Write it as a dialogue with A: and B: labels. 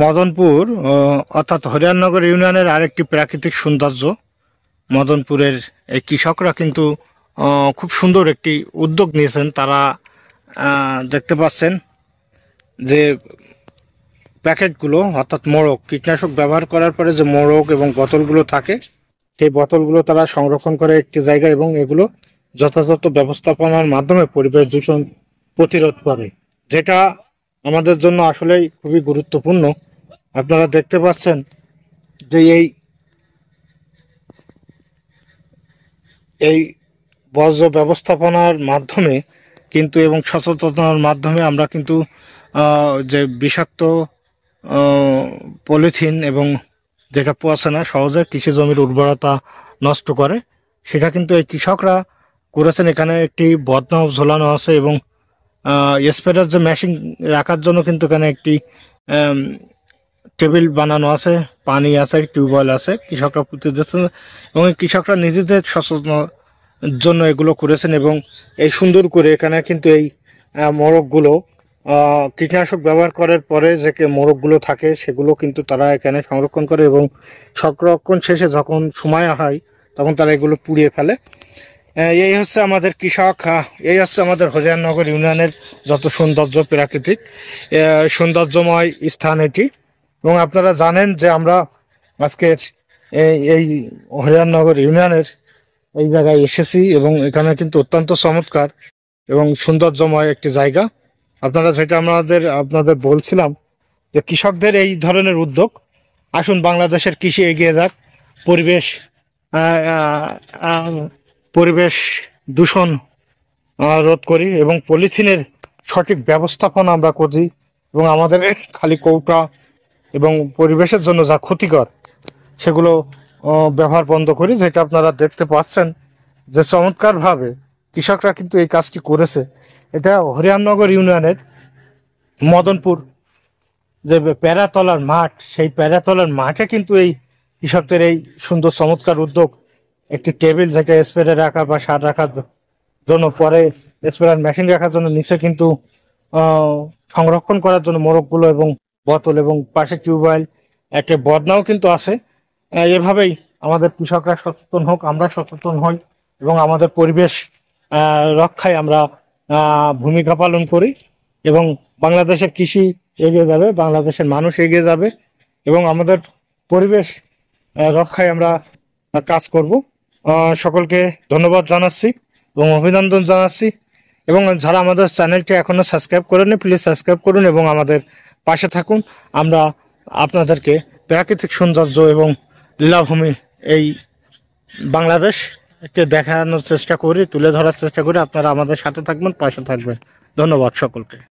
A: মদনপুর অর্থাৎ হরিয়ারনগর ইউনিয়নের আরেকটি প্রাকৃতিক সৌন্দর্য। মদনপুরের এই কৃষকরা কিন্তু খুব সুন্দর একটি উদ্যোগ নিয়েছেন। তারা দেখতে পাচ্ছেন যে প্যাকেটগুলো অর্থাৎ মোড়ক, কীটনাশক ব্যবহার করার পরে যে মোড়ক এবং বোতলগুলো থাকে, সেই বোতলগুলো তারা সংরক্ষণ করে একটি জায়গায় এবং এগুলো যথাযথ ব্যবস্থাপনার মাধ্যমে পরিবেশ দূষণ প্রতিরোধ করে, যেটা আমাদের জন্য আসলেই খুবই গুরুত্বপূর্ণ। আপনারা দেখতে পাচ্ছেন যে এই বর্জ্য ব্যবস্থাপনার মাধ্যমে কিন্তু এবং সচেতনতার মাধ্যমে আমরা কিন্তু যে বিষাক্ত পলিথিন এবং যেটা পচে না সহজে কৃষি জমির উর্বরতা নষ্ট করে, সেটা কিন্তু এই কৃষকরা করেছেন। এখানে একটি বদনাও ঝোলানো আছে এবং স্প্রেয়ার যে মেশিন রাখার জন্য কিন্তু এখানে একটি টেবিল বানানো আছে, পানি আছে, টিউবওয়েল আছে, কৃষকরা পুঁতে দিচ্ছেন এবং কৃষকরা নিজেদের সচেতন জন্য এগুলো করেছেন। এবং এই সুন্দর করে এখানে কিন্তু এই মোড়কগুলো কীটনাশক ব্যবহার করার পরে যে মোড়কগুলো থাকে সেগুলো কিন্তু তারা এখানে সংরক্ষণ করে এবং সংরক্ষণ শেষে যখন সময় হয় তখন তারা এগুলো পুড়িয়ে ফেলে। এই হচ্ছে আমাদের কৃষক, এই হচ্ছে আমাদের হরিয়ারনগর ইউনিয়নের যত সৌন্দর্য, প্রাকৃতিক সৌন্দর্যময় স্থান এটি। এবং আপনারা জানেন যে আমরা আজকের এই হরিয়ারনগর ইউনিয়নের এই জায়গায় এসেছি এবং এখানে কিন্তু অত্যন্ত চমৎকার এবং সৌন্দর্যময় একটি জায়গা। আপনারা যেটা আপনাদের বলছিলাম যে কৃষকদের এই ধরনের উদ্যোগ, আসুন বাংলাদেশের কৃষি এগিয়ে যাক, পরিবেশ দূষণ রোধ করি এবং পলিথিনের সঠিক ব্যবস্থাপনা আমরা করি এবং আমাদের খালি কৌটা এবং পরিবেশের জন্য যা ক্ষতিকর সেগুলো ব্যবহার বন্ধ করি। যেটা আপনারা দেখতে পাচ্ছেন যে চমৎকারভাবে কৃষকরা কিন্তু এই কাজটি করেছে। এটা হরিয়ারনগর ইউনিয়নের মদনপুর যে প্যারাতলার মাঠ, সেই প্যারাতলার মাঠে কিন্তু এই কৃষকদের এই সুন্দর চমৎকার উদ্যোগ, একটি টেবিল যেটা স্প্রে রাখা বা সার রাখার জন্য, পরে স্প্রেয়ার মেশিন রাখার জন্য, নিচে কিন্তু সংরক্ষণ করার জন্য মোড়কগুলো এবং বোতল এবং পাশে টিউবওয়েল, একটা বদনাও কিন্তু আছে। এভাবেই আমাদের কৃষকরা সচেতন হোক, আমরা সচেতন হই এবং আমাদের পরিবেশ রক্ষায় আমরা ভূমিকা পালন করি এবং বাংলাদেশের কৃষি এগিয়ে যাবে, বাংলাদেশের মানুষ এগিয়ে যাবে এবং আমাদের পরিবেশ রক্ষায় আমরা কাজ করব। সকলকে ধন্যবাদ জানাচ্ছি এবং অভিনন্দন জানাচ্ছি এবং যারা আমাদের চ্যানেলটি এখনো সাবস্ক্রাইব করেনি প্লিজ সাবস্ক্রাইব করুন এবং আমাদের পাশে থাকুন। আমরা আপনাদেরকে প্রাকৃতিক সৌন্দর্য এবং লীলাভূমি এই বাংলাদেশকে দেখানোর চেষ্টা করি, তুলে ধরার চেষ্টা করি। আপনারা আমাদের সাথে থাকবেন, পাশে থাকবেন। ধন্যবাদ সকলকে।